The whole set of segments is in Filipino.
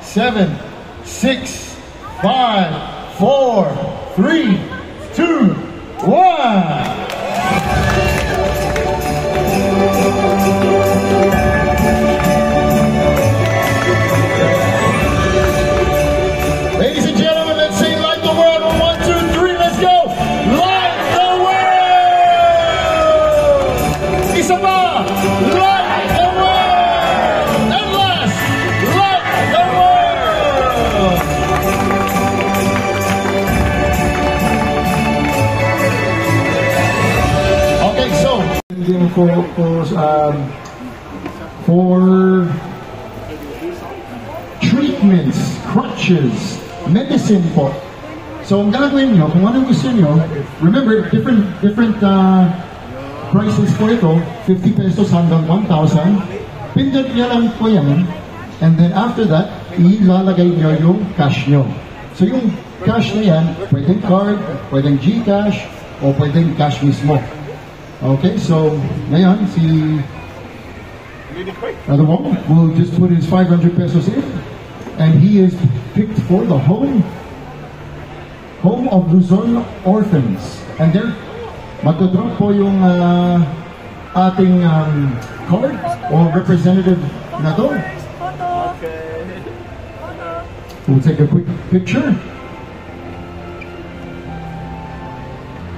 7, 6, 5, 4, 3, 2, 1. Ladies and gentlemen, let's say light the world on 1, 2, 3, let's go! Light the world! Isa pa! Light the world! And last, light the world! Okay, so for treatments, crutches, medicine po. So ang gagawin nyo, kung anong gusto nyo, remember, different prices po ito, 50 pesos hanggang 1,000. Pindot nyo lang po yan, and then after that, ilalagay nyo yung cash nyo. So yung cash na yan, pwedeng card, pwedeng GCash, o pwedeng cash mismo. Okay, so ngayon, si Adamo will just put his 500 pesos in, and he is picked for the home of Luzon Orphans. And there, magdodrop po yung ating card or representative na to. We'll take a quick picture.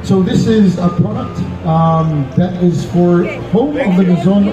So this is a product that is for home of the Luzon